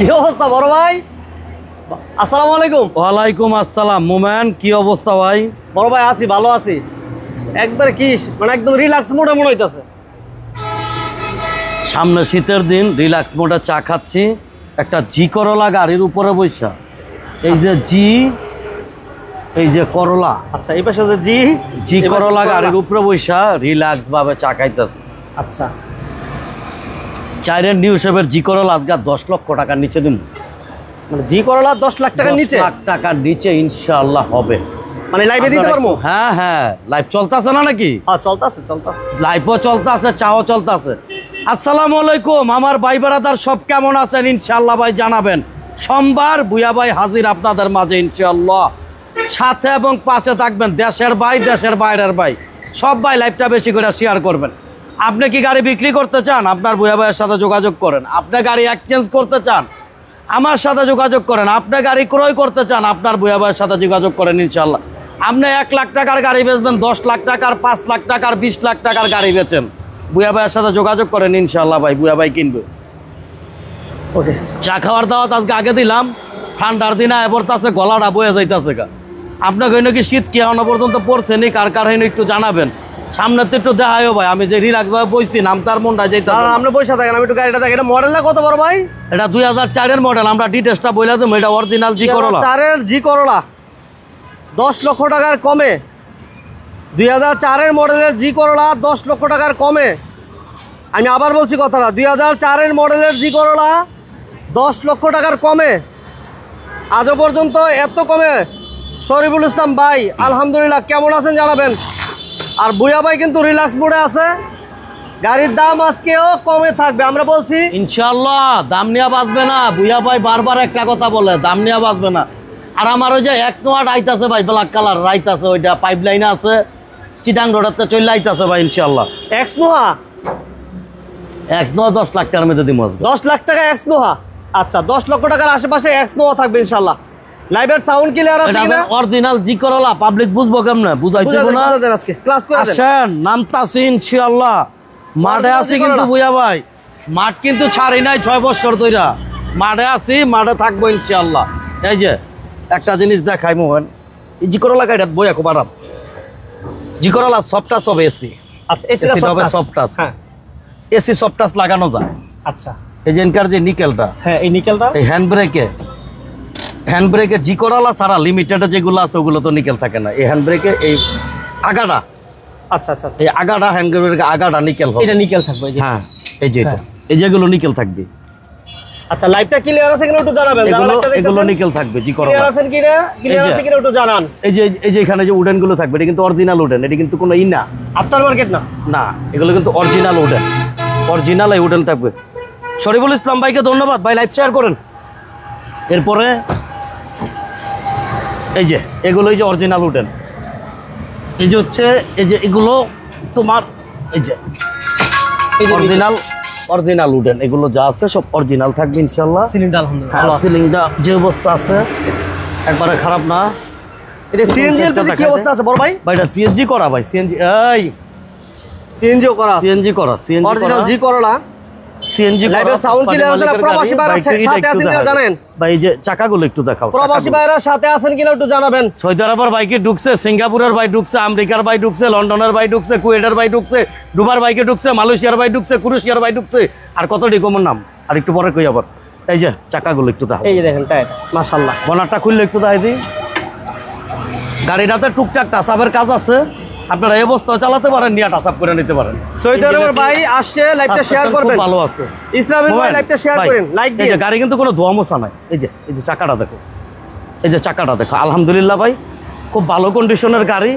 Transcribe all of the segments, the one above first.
কি অবস্থা বড় ভাই? আসসালামু আলাইকুম। ওয়ালাইকুম আসসালাম। মোমেন, কি অবস্থা ভাই? বড় ভাই আছি, ভালো আছি। একবার কি মানে একদম রিল্যাক্স মোডে মনে হইতাছে। সামনে শীতের দিন, রিল্যাক্স মোডে চা খাচ্ছি একটা জি করলা গাড়ির উপরে বৈশা। এই যে জি, এই যে করলা। আচ্ছা, এই পাশে যে জি করলা গাড়ির উপরে বৈশা রিল্যাক্স ভাবে চা খাইতেছে। আচ্ছা, চাইরের নিউ শেপের জি করলা আজকে 10 লক্ষ টাকার নিচে দিব। মানে জি করলা 10 লাখ টাকার নিচে? 10 লাখ টাকার নিচে ইনশাআল্লাহ হবে। মানে লাইভে দিতে পারবো? হ্যাঁ হ্যাঁ, লাইভ চলতেছে না নাকি? হ্যাঁ চলতেছে। লাইভও চলতেছে, চাও চলতেছে। আসসালামু আলাইকুম আমার ভাই ব্রাদার, সব কেমন আছেন? ইনশাআল্লাহ ভাই জানাবেন। সোমবার বুয়া ভাই হাজির আপনাদের মাঝে ইনশাআল্লাহ। সাথে এবং পাশে থাকবেন দেশের ভাই, দেশের বাইরের ভাই, সব ভাই লাইভটা বেশি করে শেয়ার করবেন। আপনি কি গাড়ি বিক্রি করতে চান? আপনার বুয়া ভাইয়ের সাথে যোগাযোগ করেন। আপনি গাড়ি এক্সচেঞ্জ করতে চান? আমার সাথে যোগাযোগ করেন। আপনি গাড়ি ক্রয় করতে চান? আপনার বুয়া ভাইয়ের সাথে যোগাযোগ করেন ইনশাআল্লাহ। আপনি 1 লাখ টাকার গাড়ি বেচবেন, 10 লাখ টাকার, 5 লাখ টাকার, 20 লাখ টাকার গাড়ি বেচেন, বুয়া ভাইয়ের সাথে যোগাযোগ করেন ইনশাআল্লাহ ভাই, বুয়া ভাই কিনবে। ওকে, চা খাওয়ার দাওয়াত আজকে আগে দিলাম। ঠান্ডার দিনে এবারতাছে গলাটা বয়ে যাইতেছে গা। আপনাকে কি শীত কি এখনো পর্যন্ত পড়ছে নি? কার কার হইনি একটু জানাবেন। সামনে তো একটু দেখাইও ভাই, আমি যে রিল্যাক্স ভাবে বইছি, নাম তার মনটা যাইতে। আপনি বসে থাকেন, আমি একটু গাড়িটা দেখি। এটা মডেলটা কত বড় ভাই? এটা 2004-এর মডেল। আমরা ডিটেইলসটা বইলা দেব। এটা অরিজিনাল জি করলা, 2004-এর জি করলা 10 লক্ষ টাকার কমে। 2004-এর মডেলের জি করলা 10 লক্ষ টাকার কমে। আমি আবার বলছি কথাটা, 2004-এর মডেলের জি করলা 10 লক্ষ টাকার কমে। আজও পর্যন্ত এত কমে শরীফুল ইসলাম ভাই আলহামদুলিল্লাহ, কেমন আছেন জানাবেন। আর বুয়া ভাই কিন্তু রিল্যাক্স মোডে আছে। গাড়ির দাম আজকেও কমে থাকবে, আমরা বলছি ইনশাআল্লাহ। দাম নিয়ে বাঁচবে না, বুয়া ভাই বারবার একটা কথা বলে, দাম নিয়ে বাঁচবে না। আর আমার ওই যে এক্স নোয়াট আইতাছে ভাই, ব্ল্যাক কালার আইতাছে, ওইটা পাইপ লাইনে আছে, চিটাং রোডাতে চলে আইতাছে ভাই ইনশাআল্লাহ। এক্স নোহা 10 লাখ টাকার মধ্যে দিব। 10 লাখ টাকা এক্স নোহা। আচ্ছা, 10 লক্ষ টাকার আশেপাশে এক্স নোহা থাকবে ইনশাআল্লাহ। লাইভের সাউন্ড ক্লিয়ার আছে কিনা? অরিজিনাল জি করলা পাবলিক বুঝবো কেমনে? বুঝাইতে না। আজকে ক্লাস করে আসেন, নামতাছি ইনশাআল্লাহ। মাঠে আছি কিন্তু বুয়া ভাই, মাঠ কিন্তু ছাড়ি নাই 6 বছর ধইরা। মাঠে আছি, মাঠে থাকবো ইনশাআল্লাহ। এই যে একটা জিনিস দেখাই মোহন, এই জি করলা গাড়িটা বইয়া খুব আরাম। জি করলা সফটাস হবে এসি। আচ্ছা, এসি হবে সফটাস। হ্যাঁ, এসি সফটাস লাগানো যায়। আচ্ছা, এই যে এনকার যে নিকেলটা, হ্যাঁ এই নিকেলটা, এই হ্যান্ড ব্রেকে জি করলা ছাড়া লিমিটেড যেগুলো আছে ওগুলো তো নিকেল থাকে না। এই হ্যান্ড ব্রেকে এই আগাটা, আচ্ছা আচ্ছা, এই আগাটা হ্যান্ড ব্রেকে আগাটা নিকেল হবে। এটা নিকেল থাকবে। হ্যাঁ, এই যে এটা, এই যেগুলো নিকেল থাকবে। আচ্ছা, লাইভটা ক্লিয়ার আছে কিনা একটু জানাবেন। এগুলো নিকেল থাকবে জি করলা। ক্লিয়ার আছে কিনা, ক্লিয়ার আছে কিনা একটু জানান। এই যে এখানে যে উডেন গুলো থাকবে, এটা কিন্তু অরিজিনাল উডেন, এটা কিন্তু কোনো না আফটার মার্কেট না। না, এগুলো কিন্তু অরিজিনাল উডেন, অরিজিনাল এই উডেন থাকবে। শরীফুল ইসলাম ভাইকে ধন্যবাদ ভাই, লাইভ শেয়ার করেন। এরপরে এই যে এগুলো, এই যে অরিজিনাল উডেন, এই যে হচ্ছে এই যে এগুলো তোমার এই যে অরিজিনাল উডেন, এগুলো যা আছে সব অরিজিনাল থাকবে ইনশাআল্লাহ। সিলিংটা আলহামদুলিল্লাহ, সিলিংটা যে অবস্থা আছে একবারে খারাপ না। এটা সিএনজি এর কি অবস্থা আছে বড় ভাই? ভাই এটা সিএনজি করা ভাই, সিএনজি সিএনজিও করা, সিএনজি করা, সিএনজি অরিজিনাল জি করলা, সিএনজি করা। লাইভের সাউন্ড ক্লিয়ার আছে? প্রবাসী ভাইরা সাথে আছেন কিনা জানেন ভাই? এই যে চাকাগুলো একটু দেখাও। প্রবাসী ভাইরা সাথে আছেন কিনা একটু জানাবেন। সৌদি আরবের বাইকে ঢুকছে, সিঙ্গাপুরের বাইক ঢুকছে, আমেরিকার বাইক ঢুকছে, লন্ডনের বাইক ঢুকছে, কুয়েটের বাইক ঢুকছে, দুবার বাইকে ঢুকছে, মালয়েশিয়ার বাইক ঢুকছে, ক্রোয়েশিয়ার বাইক ঢুকছে, আর কত ডিকমের নাম আর একটু পরে কই আবার। এই যে চাকাগুলো একটু দেখাও। এই যে দেখেন টায়ারটা মাশাআল্লাহ, বনারটা খুললে একটু দেখাই দিই। গাড়িটাতে টুকটাক টাচাপের কাজ আছে, আপনারা এই অবস্থা চালাতে পারেন, নিয়ে টাচাপ করে নিতে পারেন। সৌদি আরবের ভাই আসছে, লাইভটা শেয়ার করবেন। ভালো আছে ইসলামের ভাই, লাইভটা শেয়ার করেন, লাইক দিয়ে। গাড়ি কিন্তু কোনো ধোয়া মোছা নাই। এই যে চাকাটা দেখো, এই যে চাকাটা দেখো, আলহামদুলিল্লাহ ভাই খুব ভালো কন্ডিশনের গাড়ি।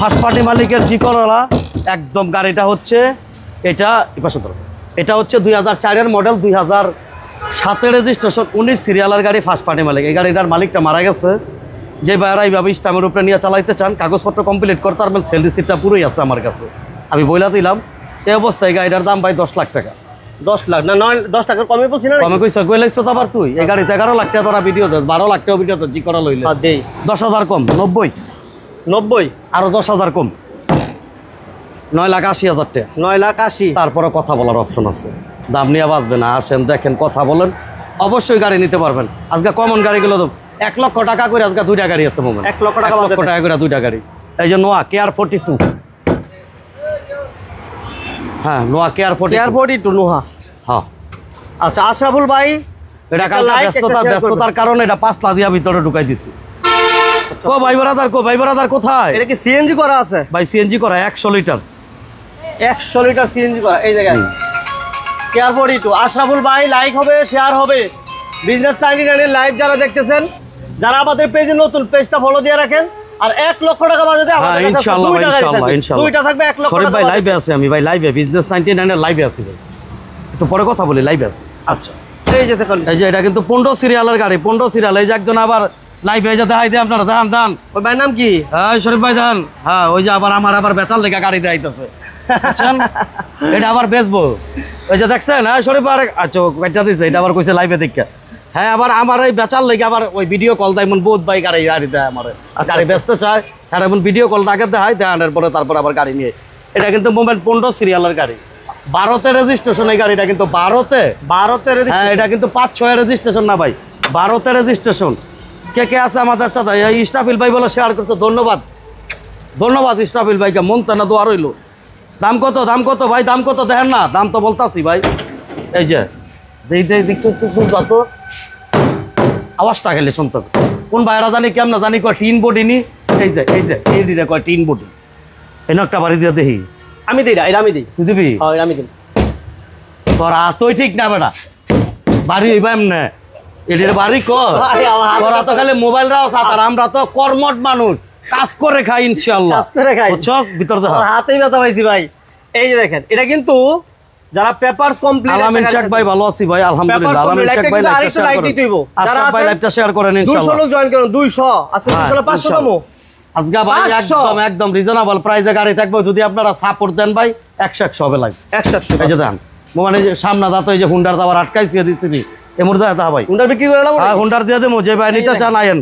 ফার্স্ট পার্টি মালিকের জি করলা একদম। গাড়িটা হচ্ছে এটা পাশে ধরো, এটা হচ্ছে 2004-এর মডেল, 2007-এর রেজিস্ট্রেশন, 19 সিরিয়ালের গাড়ি, ফার্স্ট পার্টি মালিক। এই গাড়িটার মালিকটা মারা গেছে। যে ভাইরা এইভাবে ইসলামের উপরে নিয়ে চালাইতে চান, কাগজপত্র কমপ্লিট করতে পারবেন, সেল রিসিপ্টটা পুরোই আছে আমার কাছে, আমি বইলা দিলাম। এই অবস্থায় গাড়িটার দাম ভাই 10 লাখ টাকা। 10 লাখ না, 10 টাকার কমে বলছি না? কমে কইছ, কই লাগছ তো আবার তুই? এই গাড়িতে 11 লাখ টাকা তোরা ভিডিও দে, 12 লাখ টাকা ভিডিও জি করা লইলে। 10,000 কম, 90 আরো 10,000 কম, 9,80,000 টাকা। 9,80,000। তারপরে কথা বলার অপশন আছে, দাম নিয়ে বাঁচবে না। আসেন দেখেন, কথা বলেন, অবশ্যই গাড়ি নিতে পারবেন। আজকে কমন গাড়িগুলো তো 1 লক্ষ টাকা করে আজকে 2টা গাড়ি আছে মোমেন্ট। 1 লক্ষ টাকা করে 2টা গাড়ি। এই যে নোয়া কেয়ার 42। হ্যাঁ নোয়া কেয়ার 42 নোহা। হ্যাঁ আচ্ছা আশরাফুল ভাই, এটা ব্যস্ততার কারণে এটা 5 লাখ দিয়া ভিতরে ঢুকাই দিচ্ছি। ও ভাই ব্রাদার কোথায়? এটা কি সিএনজি করা আছে ভাই? সিএনজি করা 100 লিটার। 100 লিটার সিএনজি করা এই জায়গায় কেয়ার 42। আশরাফুল ভাই, লাইক হবে, শেয়ার হবে। বিজনেস 99 এর লাইভ যারা দেখতেছেন, যারা আমাদের পেজে নতুন, পেজটা ফলো দিয়ে রাখেন। আর 1 লক্ষ টাকা বাজেটে আমাদের কাছে ইনশাআল্লাহ দুইটা থাকবে 1 লক্ষ টাকা। টাকা। ভাই লাইভে আছে, আমি ভাই লাইভে বিজনেস 99 এর লাইভে আছি ভাই, একটু পরে কথা বলি, লাইভে আছে। আচ্ছা এই যে দেখুন, এই যে এটা কিন্তু 15 সিরিয়ালের গাড়ি, 15 সিরিয়াল। এই যে একজন আবার লাইভে এই যে দেখাই দেয় আপনারা, দান ওই ভাই নাম কি? হ্যাঁ শরীফ ভাই দান। হ্যাঁ ওই যে আবার বেচার লেখা গাড়ি দেখাইতেছে, বুঝছেন? এটা আবার বেচবো। ওই যে দেখছেন, হ্যাঁ শরীফ আর আচ্ছা কাটা দিছে, এটা আবার কইছে লাইভে দেখা। হ্যাঁ আবার আমার এই বেচার লেগে আবার ওই ভিডিও কল দেয়, এমন বহুত ভাই গাড়ি দেয় আমার, গাড়ি বেচতে চায়, হ্যাঁ এমন ভিডিও কল আগে দেয়, দেখানোর পরে তারপর আবার গাড়ি নিয়ে। এটা কিন্তু মোমেন্ট 15 সিরিয়ালের গাড়ি, ভারতে রেজিস্ট্রেশন। এই গাড়িটা কিন্তু ভারতে হ্যাঁ, এটা কিন্তু 5-6 রেজিস্ট্রেশন না ভাই, ভারতে রেজিস্ট্রেশন। কে আছে আমাদের সাথে? এই ইস্টাফিল ভাই বলে শেয়ার করতো, ধন্যবাদ ইস্টাফিল ভাইকে, মন তেনা দোয়া রইল। দাম কত ভাই? দাম কত দেখেন না? দাম তো বলতাছি ভাই। এই যে তো আওয়াজটা খেলে শুনতে হবে। কোন ভাইরা জানি কেমন জানি কয় টিন বডি নি। এই যে এইটা কয় টিন বডি। এনে একটা বাড়ি দিয়ে দেখি। আমি দিই না, এটা আমি দিই। তুই দিবি? আমি দিই। তোরা তুই ঠিক না বেটা, বাড়ি হইবা এমনে এদের বাড়ি কর। তোরা তো খালি মোবাইল রাও সাত, আর আমরা তো কর্মঠ মানুষ, কাজ করে খাই ইনশাআল্লাহ। কাজ করে খাই। বুঝছস? ভিতর দেখা হাতেই ব্যথা পাইছি ভাই। এই যে দেখেন, এটা কিন্তু যারা পেপারস কমপ্লিট। আলামিন শেখ ভাই ভালো আছি ভাই, আলহামদুলিল্লাহ। আলামিন শেখ ভাই আরেকটু লাইক দিতে হইব। যারা ভাই লাইভটা শেয়ার করেন ইনশাআল্লাহ। 200 লোক জয়েন করুন। 200 আজকে 200 500 আজকে ভাই একদম রিজনেবল প্রাইসে গাড়ি থাকবে। যদি আপনারা সাপোর্ট দেন ভাই 100 হবে লাইভ 100। এই যে দেন মানে যে সামনে দাঁত, এই যে হুন্ডার তো আবার আটকাইছি দিচ্ছি এমন যায় তা ভাই। হুন্ডার বিক্রি করে নাও। হ্যাঁ হুন্ডার দিয়ে দেবো, যে ভাই নিতে চান আয়েন।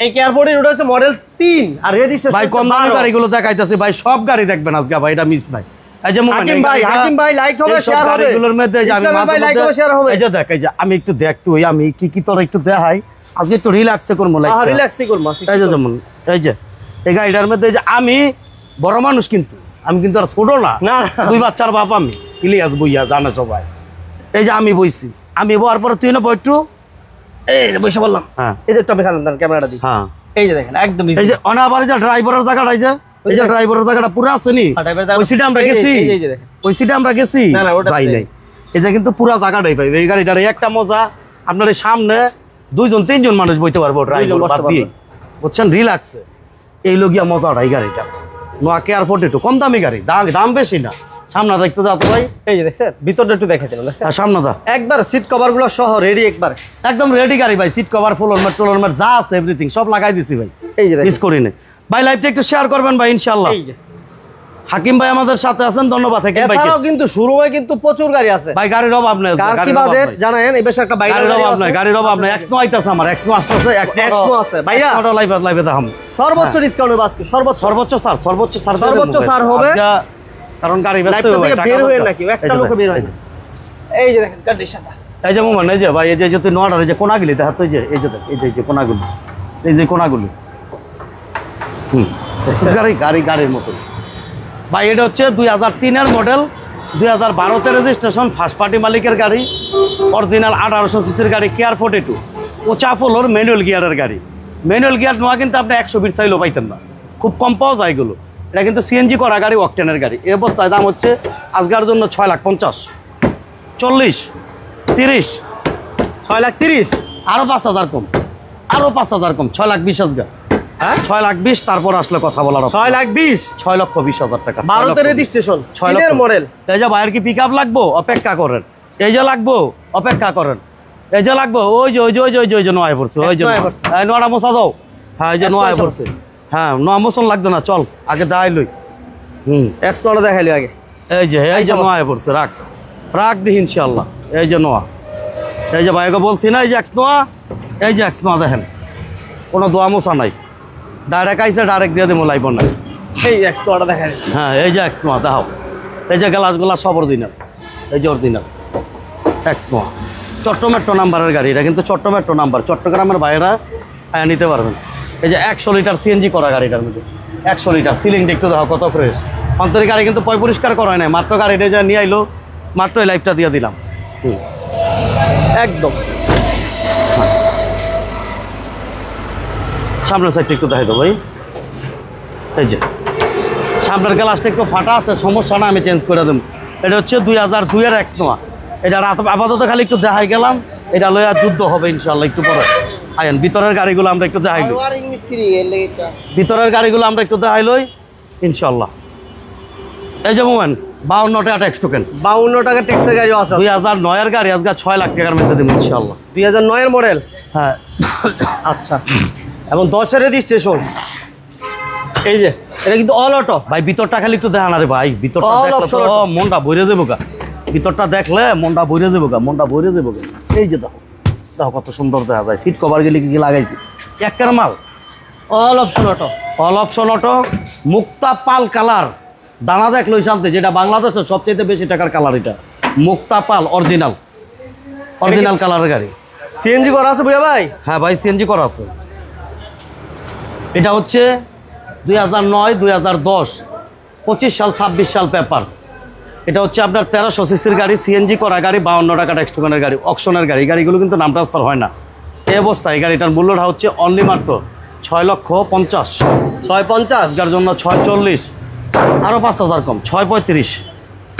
এই কেয়ার 42 ওটা হচ্ছে মডেল 3 আর রেজিস্ট্রেশন ভাই কম দামি গাড়িগুলো দেখাইতেছি ভাই, সব গাড়ি দেখবেন আজকে ভাই, এটা মিস নাই। এই যে হাকিম ভাই লাইক হবে, শেয়ার হবে। গাড়িগুলোর মধ্যে যে আমি লাইক হবে, শেয়ার হবে। এই যে দেখ, এই যে আমি একটু দেখ তুই, আমি কি তোর একটু দেখাই আজকে, একটু রিল্যাক্সে করবো। হ্যাঁ রিল্যাক্সই করব। এই যে যেমন এই যে এই গাড়িটার মধ্যে যে আমি বড় মানুষ, কিন্তু আমি কিন্তু আর ছোট না, 2 বাচ্চার বাপ আমি। ইলিয়াস বইয়া জানা সবাই। এই যে আমি বইছি, আমি বয়ার পরে তুই না বইটু এই যে বসে বললাম। হ্যাঁ এই যে টপে খান ক্যামেরাটা দিই। হ্যাঁ এই যে দেখেন একদম এই যে অনাবারে যে ড্রাইভারের জায়গাটা, এই যে ড্রাইভারের জায়গাটা পুরো আছে নি, ওই সিটে আমরা গেছি, ওই সিটে আমরা গেছি যাই নাই। এই যে কিন্তু পুরো জায়গাটাই পাই এই গাড়িটার। একটা মজা, আপনার সামনে 2-3 মানুষ বইতে পারবো ড্রাইভার বাদ দিয়ে, বুঝছেন? রিল্যাক্সে এই লগিয়া মজাটা এই গাড়িটা। নোয়া কেয়ার 42 কম দামি গাড়ি, দাম বেশি না। সামনে দেখতে দাও ভাই, এই যে দেখছেন ভিতরটা একটু দেখে দিন। সামনে দা একবার সিট কভার গুলো সহ রেডি, একদম রেডি গাড়ি ভাই। সিট কভার, ফ্লোর ম্যাট যা আছে এভরিথিং সব লাগাই দিছি ভাই। এই যে মিস করি না ভাই। লাইভটা একটু শেয়ার করবেন ভাই ইনশাআল্লাহ। এই যে হাকিম ভাই আমাদের সাথে আছেন, ধন্যবাদ হাকিম ভাই। এছাড়াও কিন্তু শোরুমে কিন্তু প্রচুর গাড়ি আছে ভাই, গাড়ির অভাব নাই। কার কি বাজেট জানেন? এই বেশ একটা বাইরে গাড়ির অভাব নাই। এক্সনো আইতাছে আমার, এক্সনো আসতেছে, এক্সনো আছে ভাইয়া। লাইভে দেখাম সর্বোচ্চ ডিসকাউন্ট হবে আজকে, সর্বোচ্চ ছাড় হবে, কারণ গাড়ি ব্যস্ত থেকে বের হয়ে নাকি একটা লোক বের হয়। এই যে দেখেন কন্ডিশনটা, এই যে মোমেন্ট, এই যে ভাই, এই যে তুই নোয়াটার এই যে কোনাগুলি দেখা, তো এই যে দেখ, এই যে কোনাগুলি, এই যে কোনাগুলি গাড়ির মতো ভাই। এটা হচ্ছে 2003-এর মডেল, 2012-তে রেজিস্ট্রেশন, ফার্স্ট পার্টি মালিকের গাড়ি, অরিজিনাল 1800 সিসির গাড়ি, কেয়ার 42 পোচা ফলোর ম্যানুয়াল গিয়ারের গাড়ি। ম্যানুয়াল গিয়ার নোয়া কিন্তু আপনি 120 চাইলেও পাইতেন না, খুব কম পাওয়া যায় এগুলো। এটা কিন্তু সিএনজি করা গাড়ি, অকটেনের গাড়ি। এই অবস্থায় দাম হচ্ছে আজকের জন্য 6,50,000, 40, 30, 6,30,000, আরো 5,000 কম, আরো 5,000 কম, 6,20,000। হ্যাঁ 6,20,000 তারপর আসলে কথা বলার। 6,20,000, 6,20,000 টাকা। 12তে রেজিস্ট্রেশন, 6 মডেল। এই যে ভাইয়ের কি পিকআপ লাগবো? অপেক্ষা করেন। এই যে লাগবো, অপেক্ষা করেন। এই যে লাগবো, ওই যে নোয়ায় পড়ছে, ওই যে নোয়াটা মশা দাও। হ্যাঁ এই যে নোয়ায় পড়ছে। হ্যাঁ নোয়া মোশন লাগতো না, চল আগে দেখাই লই। এক্সট্রা দেখাইলি আগে। এই যে নোয়ায় পড়ছে, রাখ দিই ইনশাআল্লাহ। এই যে নোয়া, এই যে ভাইকে বলছি না, এই যে এক্স নোয়া, এই যে এক্স নোয়া দেখেন, কোনো দোয়া মোশা নাই, ডাইরেক্ট আইসে ডাইরেক্ট দিয়ে দেবো লাইব না। এই এক্সট্রাটা দেখাই। হ্যাঁ এই যে এক্স নোয়া দেখাও। এই যে গ্লাসগুলা সব অরিজিনাল, এই যে অরিজিনাল এক্স নোয়া। চট্টমেট্রো নাম্বারের গাড়ি, এটা কিন্তু চট্টমেট্রো নাম্বার, চট্টগ্রামের বাইরে নিতে পারবেন। এই যে 100 লিটার সিএনজি করা গাড়িটার মধ্যে 100 লিটার সিলিং দেখতে দাও কত ফ্রেশ। অন্তরের গাড়ি কিন্তু পরিষ্কার করা হয় না, মাত্র গাড়িটা যা নিয়ে আইলো, মাত্র এই লাইফটা দিয়ে দিলাম একদম। সামনের সাইডটা একটু দেখাই দেবো ভাই। এই যে সামনের গ্লাসটা একটু ফাটা আছে, সমস্যা না, আমি চেঞ্জ করে দেবো। এটা হচ্ছে 2002-এর এক্স নোয়া। এটা আপাতত খালি একটু দেখাই গেলাম, এটা লইয়া যুদ্ধ হবে ইনশাল্লাহ একটু পরে। আইন ভিতরের গাড়িগুলো আমরা একটু দেখাই লই, ভিতরের গাড়িগুলো আমরা একটু দেখাই লই ইনশাল্লাহ। এই যে মোমেন 52 টাকা ট্যাক্স টোকেন, 52 টাকা ট্যাক্সের গাড়িও আছে। 2009-এর গাড়ি আজকে 6 লাখ টাকার মধ্যে দেবো ইনশাল্লাহ। 2009-এর মডেল। হ্যাঁ আচ্ছা, এবং 10-এর রেজিস্ট্রেশন। এই যে এটা কিন্তু অল অটো ভাই, ভিতরটা খালি একটু দেখান। আরে ভাই ভিতরটা দেখলে তো মনটা ভরে দেবো গা, ভিতরটা দেখলে মনটা ভরে দেবো গা, মনটা ভরে দেবো গা। এই যে দেখো দেখো কত সুন্দর দেখা যায়, সিট কভার গেলে কি লাগাইছি একটার মাল। All option auto, all option auto, মুক্তা পাল কালার, দানা দেখলো শান্তি, যেটা বাংলাদেশের সবচেয়ে বেশি টাকার কালার। এটা মুক্তা পাল অরিজিনাল কালারের গাড়ি। সিএনজি করা আছে ভুইয়া ভাই? হ্যাঁ ভাই, সিএনজি করা আছে। এটা হচ্ছে 2009, 2010, 25 সাল, 26 সাল পেপারস। এটা হচ্ছে আপনার 1300 সিসির গাড়ি, সিএনজি করা গাড়ি, 52 টাকা ট্যাক্স টোকেনের গাড়ি, অকশনের গাড়ি। গাড়িগুলো কিন্তু নাম ট্রান্সফার হয় না এই অবস্থায়। এই গাড়িটার মূল্যটা হচ্ছে অনলি মাত্র 6,50,000। 650 যার জন্য 640, আরও 5,000 কম, 635।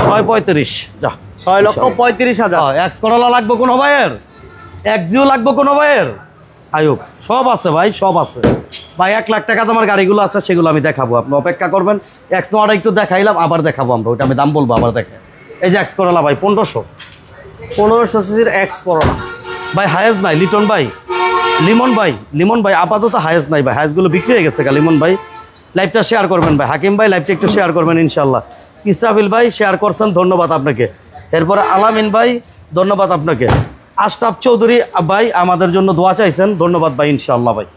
635 যা, 6,35,000। এক্স করলা লাগবে কোনো ভাইয়ের, এক্সিও লাগবে কোনো ভাইয়ের, আয়ুব সব আছে ভাই, সব আছে ভাই। 1 লাখ টাকা তোমার গাড়িগুলো আছে, সেগুলো আমি দেখাবো, আপনি অপেক্ষা করবেন। এক্স নোয়াটা একটু দেখাইলাম, আবার দেখাবো আমরা, ওইটা আমি দাম বলবো আবার দেখে। এই যে এক্স করলা ভাই 1500 সিসির এক্স করলা ভাই, হায়েজ নাই লিটন ভাই, লিমন ভাই আপাতত হায়েজ নাই ভাই, হায়েজগুলো বিক্রি হয়ে গেছে। লিমন ভাই লাইভটা শেয়ার করবেন ভাই, হাকিম ভাই লাইভটা একটু শেয়ার করবেন ইনশাল্লাহ। ইসরাফিল ভাই শেয়ার করছেন, ধন্যবাদ আপনাকে। এরপরে আলামিন ভাই ধন্যবাদ আপনাকে। আশরাফ চৌধুরী ভাই আমাদের জন্য দোয়া চাইছেন, ধন্যবাদ ভাই ইনশাআল্লাহ ভাই।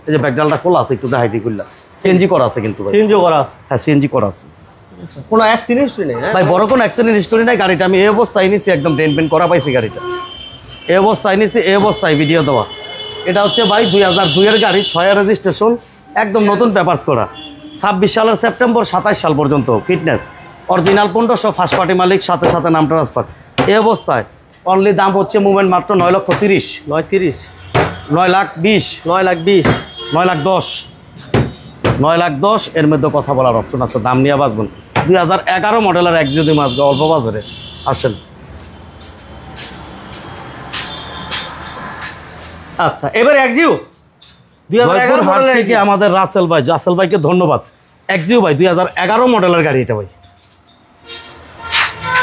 এই যে ব্যাকডালটা খোলা আছে, একটু দেখাই দিই খুললা। সিএনজি করা আছে কিন্তু ভাই, সিএনজি করা আছে। হ্যাঁ সিএনজি করা আছে। কোনো অ্যাক্সিডেন্ট হিস্ট্রি নেই ভাই, বড় কোনো অ্যাক্সিডেন্ট হিস্টোরি নাই। গাড়িটা আমি এই অবস্থায় নিছি, একদম ডেন্ট পেন্ট করা পাইছি গাড়িটা, এই অবস্থায় নিছি, এই অবস্থায় ভিডিও দেওয়া। এটা হচ্ছে ভাই 2002-এর গাড়ি, 6-এর রেজিস্ট্রেশন, একদম নতুন পেপারস করা। 26 সালের সেপ্টেম্বর 27 সাল পর্যন্ত ফিটনেস, অরিজিনাল 1500, ফার্স্ট পার্টি মালিক, সাথে সাথে নাম ট্রান্সফার। এই অবস্থায় অনলি দাম হচ্ছে মুভমেন্ট মাত্র 9,30,000। 9,30,000, 9,20,000, 9,20,000, 9,10,000, 9,10,000। এর মধ্যে কথা বলার অপশন আছে, দাম নিয়ে বাঁচবেন। 2011 মডেলের এক যদি মাছ অল্প বাজারে আসেন। আচ্ছা এবার এক্সিও 2011 মডেলের থেকে আমাদের রাসেল ভাইকে ধন্যবাদ। এক্সিও ভাই 2011 মডেলের গাড়ি এটা ভাই,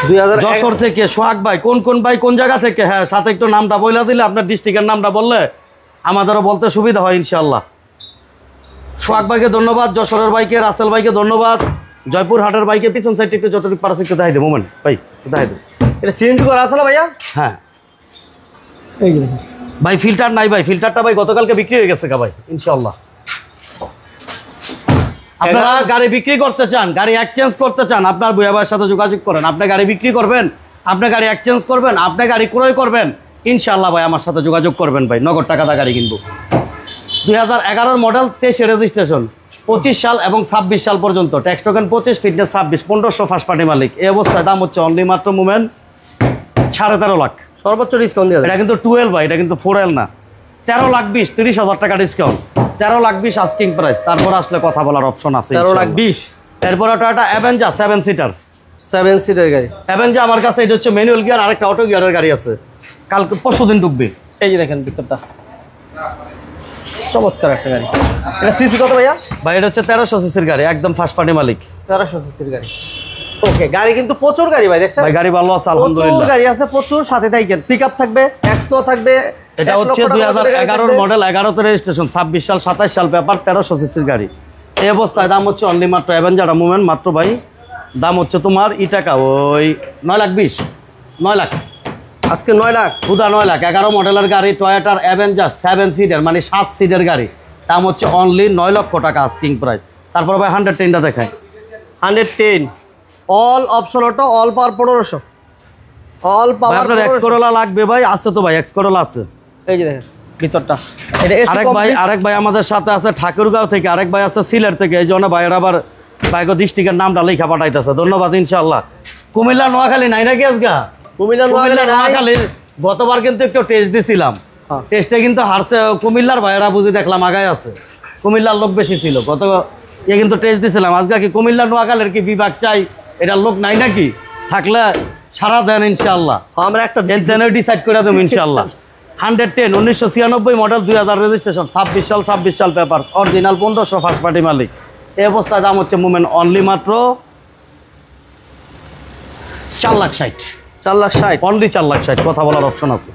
2011 যশোর থেকে। সোহাগ ভাই কোন ভাই কোন জায়গা থেকে? হ্যাঁ সাথে একটু নামটা বলে দিলে, আপনার ডিস্ট্রিক্টের নামটা বললে আমাদেরও বলতে সুবিধা হয় ইনশাল্লাহ। সোহাগ ভাইকে ধন্যবাদ, যশোরের ভাইকে, রাসেল ভাইকে ধন্যবাদ, জয়পুর হাটের ভাইকে। পিছন সাইডটা একটু যতটুকু পারছে একটু দেখাই দেবো মোমেন্ট ভাই, দেখাই দেবো। এটা সিএনজি করা আছে না ভাইয়া? হ্যাঁ এই ভাই, ফিল্টার নাই ভাই, ফিল্টারটা ভাই গতকালকে বিক্রি হয়ে গেছে ভাই ইনশাল্লাহ। আপনারা গাড়ি বিক্রি করতে চান, গাড়ি এক্সচেঞ্জ করতে চান, আপনার ভুয়া ভাইয়ের সাথে যোগাযোগ করেন। আপনি গাড়ি বিক্রি করবেন, আপনি গাড়ি এক্সচেঞ্জ করবেন, আপনি গাড়ি ক্রয় করবেন, ইনশাল্লাহ ভাই আমার সাথে যোগাযোগ করবেন ভাই, নগদ টাকাটা গাড়ি কিনবো। 2011 মডেল, 23 রেজিস্ট্রেশন, 25 সাল এবং 26 সাল পর্যন্ত, tax token 25, fitness 26, 1500, first party মালিক। এই অবস্থায় দাম হচ্ছে অনলি মাত্র মুভমেন্ট 13.5 লাখ। সর্বোচ্চ ডিসকাউন্ট দিয়ে এটা কিন্তু 12 ভাই, এটা কিন্তু 4L না। 13,20,000, 30,000 টাকা ডিসকাউন্ট, 13,20,000 আস্কিং প্রাইস। তারপর আসলে কথা বলার অপশন আছে 13,20,000। এরপরে টয়োটা অ্যাভেঞ্জার 7 সিটার, 7 সিটের গাড়ি অ্যাভেঞ্জার আমার কাছে। এটা হচ্ছে ম্যানুয়াল গিয়ার, আরেকটা অটো গিয়ারের গাড়ি আছে, কালকে পরশুদিন ঢুকবে। এই যে দেখেন ভিতরটা চমৎকার একটা গাড়ি। এটা সিসি কত ভাইয়া? ভাই এটা হচ্ছে 1300 সিসির গাড়ি, একদম ফার্স্ট পার্টি মালিক। 1300 সিসির গাড়ি। ওকে, গাড়ি কিন্তু প্রচুর গাড়ি ভাই, দেখছেন ভাই গাড়ি ভালো আছে আলহামদুলিল্লাহ। প্রচুর গাড়ি আছে, প্রচুর। সাথে থাকেন, পিকআপ থাকবে, এক্সনো থাকবে। এটা হচ্ছে 2011 মডেল, 11তে রেজিস্ট্রেশন, 26 সাল 27 সাল পেপার, 1300 সিসির গাড়ি। এই অবস্থায় দাম হচ্ছে অনলি মাত্র অ্যাভেঞ্জার মুভমেন্ট মাত্র ভাই, দাম হচ্ছে তোমার টাকা ওই 9,20,000, 9 লাখ আজকে 9 লাখ, খুদা 9 লাখ। 11 মডেলের গাড়ি, টয়োটার অ্যাভেঞ্জার 7 সিটের, মানে 7 সিটের গাড়ি, দাম হচ্ছে অনলি 9 লক্ষ টাকা আস্কিং প্রাইস। তারপর ভাই 110টা দেখায়, 110 অল অপশন অটো, অল পাওয়ার 1500। অল ভাই পাওয়ার। আপনার এক্স করোলা লাগবে ভাই? আছে তো ভাই, এক্স করোলা আছে। এই যে দেখেন ভিতরটা, এটা এসি আরেক কমপ্লিট। ভাই আমাদের সাথে আছে ঠাকুরগাঁও থেকে, আরেক ভাই আছে সিলেট থেকে। এই জন্য ভাইয়ের আবার বাইক ডিস্ট্রিক্টের নামটা লেখা পাঠাইতেছে, ধন্যবাদ। ইনশাল্লাহ কুমিল্লা নোয়াখালী নাই নাকি আজকে? কুমিল্লা নোয়াখালীর গতবার কিন্তু একটু টেস্ট দিছিলাম, টেস্টে কিন্তু হারছে কুমিল্লার ভাইয়েরা, বুঝি দেখলাম আগায় আছে, কুমিল্লার লোক বেশি ছিল গত কিন্তু টেস্ট দিছিলাম। আজকে কি কুমিল্লা নোয়াখালীর কি বিভাগ চাই, এটার লোক নাই নাকি? থাকলে সারা দেন ইনশাল্লাহ, আমরা একটা দেন ডিসাইড করে দেবো ইনশাল্লাহ। 110 1996 মডেল, 2000 রেজিস্ট্রেশন, 26 সাল পেপার, অরিজিনাল 1500, ফার্স্ট পার্টি মালিক। এই অবস্থায় দাম হচ্ছে মোমেন্ট অনলি মাত্র 4,60,000। 4,60,000 অনলি 4,60,000, কথা বলার অপশন আছে।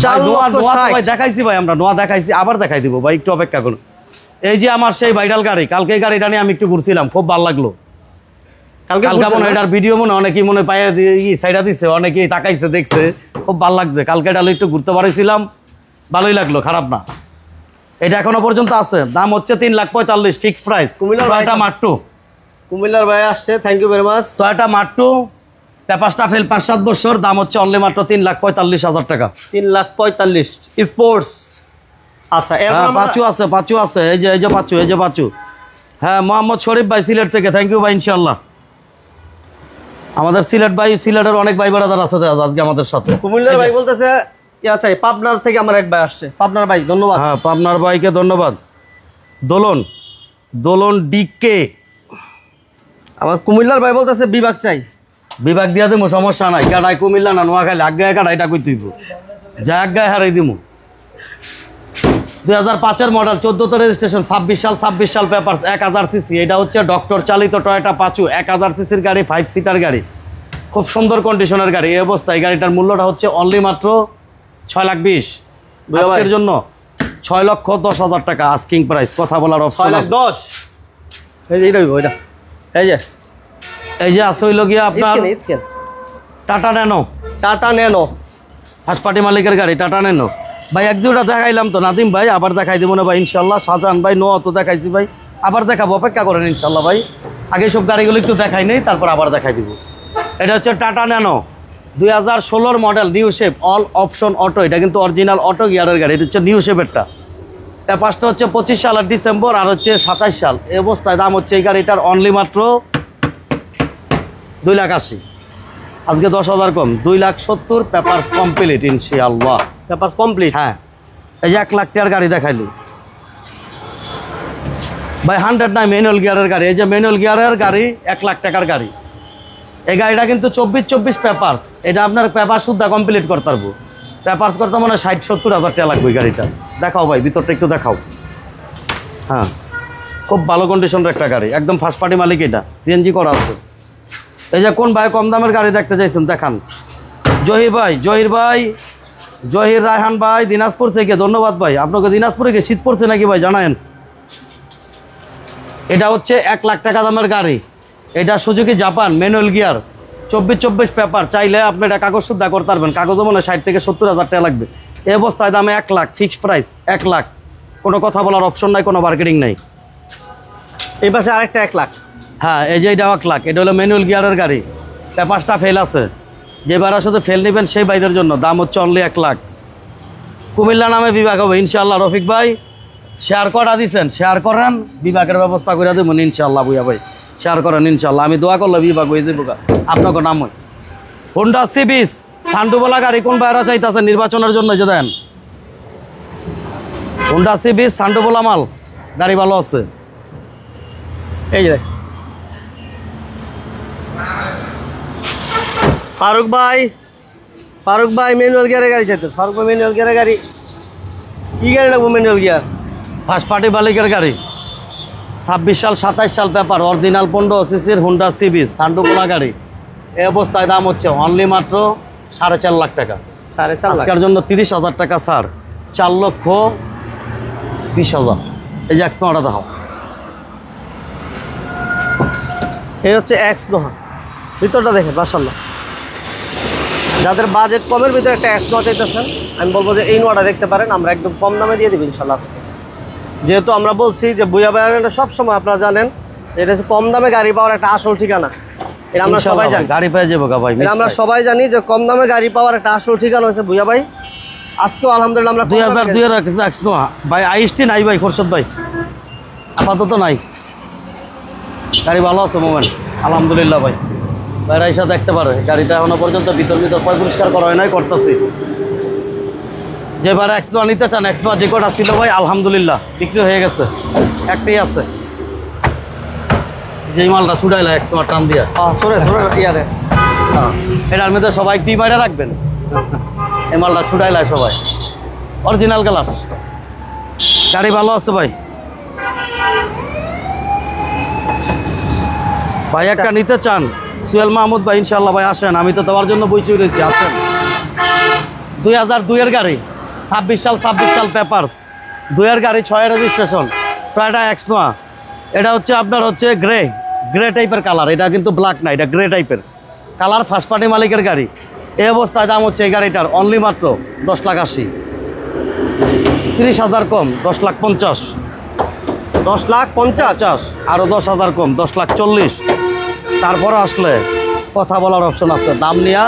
4,60,000 ভাই দেখাইছি ভাই, আমরা নোয়া দেখাইছি, আবার দেখাই দিব ভাই, একটু অপেক্ষা করুন। এই যে আমার সেই ভাইরাল গাড়ি, কালকে এই গাড়িটা নিয়ে আমি একটু ঘুরছিলাম, খুব ভালো লাগলো। কালকে মনে হয় এটার ভিডিও মনে অনেকেই মনে পায়ে সাইডা দিচ্ছে, অনেকেই তাকাইছে দেখছে, খুব ভালো লাগছে। কালকে এটা একটু ঘুরতে পারছিলাম, ভালোই লাগলো, খারাপ না। এটা এখনো পর্যন্ত আছে, দাম হচ্ছে 3,45,000 ফিক্সড প্রাইস। কুমিল্লার মাট্টু, কুমিল্লার ভাই আসছে, থ্যাংক ইউ ভেরি মাচ। ছয়টা মাট্টু, পেপারটা ফেল 5-7 বছর, দাম হচ্ছে অনলি মাত্র 3,45,000 টাকা। 3,45,000 স্পোর্টস। আচ্ছা পাঁচু আছে, এই যে পাঁচু। হ্যাঁ, মোহাম্মদ শরীফ ভাই সিলেট থেকে, থ্যাংক ইউ ভাই। ইনশাল্লাহ আমাদের সিলেট ভাই, সিলেটের অনেক ভাই বেড়াদার আছে আজকে আমাদের সাথে। কুমিল্লার ভাই বলতেছে ইয়া চাই, পাবনার থেকে আমার এক ভাই আসছে, পাবনার ভাই ধন্যবাদ। হ্যাঁ, পাবনার ভাইকে ধন্যবাদ। দোলন ডিকে। আমার কুমিল্লার ভাই বলতেছে বিভাগ চাই। বিভাগ দিয়া দেবো, সমস্যা নাই। গাড়াই কুমিল্লা না নোয়াখালী, আজ্ঞায় গাড়াইটা কই তুইব, যা আজ্ঞায় হারাই দিব। 2005 মডেল, 14 রেজিস্ট্রেশন, 26 সাল পেপারস, 1000 সিসি। এটা হচ্ছে ডক্টর চালিত টয়োটা পাঁচু, 1000 সিসির গাড়ি, 5 সিটার গাড়ি, খুব সুন্দর কন্ডিশনের গাড়ি। এই অবস্থায় এই গাড়িটার মূল্যটা হচ্ছে অনলি মাত্র 6,20,000 আজকের জন্য। 6,10,000 টাকা আস্কিং প্রাইস, কথা বলার অপশন আছে। 6,10,000 এই যে এটা ওইটা, এই যে আছে হইল গিয়া আপনার টাটা ন্যানো, ফার্স্ট পার্টি মালিকের গাড়ি, টাটা ন্যানো। ভাই এক দুটা দেখাইলাম তো নাদিম ভাই, আবার দেখাই দেবো না ভাই ইনশাল্লাহ। শাহজাহান ভাই নো তো দেখাইছি ভাই, আবার দেখাবো, অপেক্ষা করেন ইনশাল্লাহ ভাই। আগে সব গাড়িগুলো একটু দেখাই নেই, তারপর আবার দেখাই দিব। এটা হচ্ছে tata nano, 2016 model, new shape, all option auto. এটা কিন্তু অরিজিনাল অটো গিয়ারের গাড়ি, এটা হচ্ছে নিউ শেপেরটা। পেপারসটা হচ্ছে 25 সালের ডিসেম্বর, আর হচ্ছে 27 সাল। এই অবস্থায় দাম হচ্ছে এই গাড়িটার অনলি মাত্র 2,80,000। আজকে 10,000 কম, 2,70,000, পেপার কমপ্লিট ইনশাআল্লাহ। Paper complete. হ্যাঁ, এই যে 1 লাখ টাকার গাড়ি দেখাইলি ভাই, 100 নাই, ম্যানুয়াল গিয়ারের গাড়ি। এই যে ম্যানুয়াল গিয়ারের গাড়ি, 1 লাখ টাকার গাড়ি। এই গাড়িটা কিন্তু 24 পেপারস। এটা আপনার পেপার সুদ্ধা কমপ্লিট করতে পারবো, পেপারস করতে মানে 60-70 টাকা লাগবে। গাড়িটা দেখাও ভাই, ভিতরটা একটু দেখাও। হ্যাঁ, খুব ভালো কন্ডিশনের একটা গাড়ি, একদম ফার্স্ট পার্টি মালিক। এটা সিএনজি করা আছে। এই যে কোন ভাই কম দামের গাড়ি দেখতে চাইছেন দেখান। জহির রায়হান ভাই দিনাজপুর থেকে, ধন্যবাদ ভাই। আপনাকে দিনাজপুরে কি শীত পড়ছে নাকি ভাই জানায়েন? এটা হচ্ছে 1 লাখ টাকা দামের গাড়ি। এটা Suzuki Japan, manual gear, 24 paper. চাইলে আপনি এটা কাগজ শুদ্ধা করতে পারবেন, কাগজও মনে 60 থেকে 70,000 টাকা লাগবে। এই অবস্থায় দামে 1 লাখ, ফিক্সড প্রাইস 1 লাখ, কোনো কথা বলার অপশন নাই, কোনো মার্কেটিং নাই। এই পাশে আরেকটা 1 লাখ। হ্যাঁ, এই যে এটা 1 লাখ, এটা হলো ম্যানুয়াল গিয়ারের গাড়ি, পেপারসটা ফেল আছে। যে ভাড়া শুধু ফেল নেবেন সেই ভাইদের জন্য, দাম হচ্ছে অনলি 1 লাখ। কুমিল্লা নামে বিভাগ হবে ইনশাআল্লাহ। রফিক ভাই শেয়ার করা দিচ্ছেন, শেয়ার করেন, বিভাগের ব্যবস্থা করে দেবেন ইনশাআল্লাহ। বুয়া ভাই শেয়ার করেন ইনশাআল্লাহ, আমি দোয়া করলে বিভাগ হয়ে দেবো আপনাকে। নাম হয় হোন্ডা C20 সান্ডুবোলা গাড়ি, কোন ভাইরা চাইতেছেন নির্বাচনের জন্য? যে দেন হোন্ডা C20 সান্ডুবোলা মাল, গাড়ি ভালো আছে। এই যে ফারুক ভাই ম্যানুয়াল গিয়ারের গাড়ি চাইতো। ফারুক ভাই ম্যানুয়াল গিয়ারের গাড়ি, কি গাড়ি লাগবো? ম্যানুয়াল গিয়ার, ফার্স্ট পার্টি মালিকের গাড়ি, 26 সাল 27 সাল পেপার, অরিজিনাল 15 সিসির হোন্ডা C20 সান্ডুবোলা গাড়ি। এই অবস্থায় দাম হচ্ছে অনলি মাত্র 4.5 লাখ টাকা। 4.5 লাখ আজকের জন্য 30,000 টাকা স্যার, 4,20,000। এই যে এক্সনোটা দেখাও। এই হচ্ছে এক্সনোহা, ভিতরটা দেখেন মাশাআল্লাহ। যাদের বাজেট কমের ভিতরে একটা এক্সনোহা চাইতেছেন, আমি বলবো যে এই নোয়াটা দেখতে পারেন, আমরা একদম কম দামে দিয়ে দেবো ইনশাল্লাহ আজকে। যেহেতু আমরা বলছি যে বুয়া বায়ার সবসময় আপনারা জানেন এটা হচ্ছে কম দামে গাড়ি পাওয়ার একটা আসল ঠিকানা। এটা আমরা সবাই জানি। গাড়ি পেয়ে যাবো ভাই, এটা আমরা সবাই জানি যে কম দামে গাড়ি পাওয়ার একটা আসল ঠিকানা হচ্ছে ভুইয়া ভাই। আজকেও আলহামদুলিল্লাহ আমরা 2002 এর এক্সনোয়া ভাই, আইএসটি নাই ভাই খোরশেদ ভাই, আপাতত নাই। গাড়ি ভালো আছে মোমেন্ট আলহামদুলিল্লাহ ভাই, ভাইরা এসে দেখতে পারে। গাড়িটা এখনো পর্যন্ত ভিতর পরিষ্কার করা হয় নাই, করতেছি। যেবার এক্সনোয়া নিতে চান, এক্সনোয়া যে কটা ছিল ভাই আলহামদুলিল্লাহ বিক্রি হয়ে গেছে, একটাই আছে। যেই মালটা ছুটাইলা এক্সনোয়া টান দিয়া, এটার মধ্যে সবাই টি মাইরা রাখবেন। এই মালটা ছুটাইলা সবাই, অরিজিনাল গ্লাস। গাড়ি ভালো আছে ভাই। ভাই একটা নিতে চান সোহেল মাহমুদ ভাই, ইনশাল্লাহ ভাই আসেন, আমি তো দেওয়ার জন্য বইচই রয়েছি, আসেন। 2002 এর গাড়ি, 26 সাল পেপারস, 2 এর গাড়ি, 6 এর রেজিস্ট্রেশন, টয়োটা এক্সনোয়া। এটা হচ্ছে আপনার হচ্ছে গ্রে টাইপের কালার, এটা কিন্তু ব্ল্যাক না, এটা গ্রে টাইপের কালার। ফার্স্ট পার্টি মালিকের গাড়ি। এই অবস্থায় দাম হচ্ছে এই গাড়িটার অনলি মাত্র 10,80,000, 30,000 কম 10,50,000, 10,50,000, আরও 10,000 কম 10,40,000। তারপরে আসলে কথা বলার অপশন আছে, দাম নিয়ে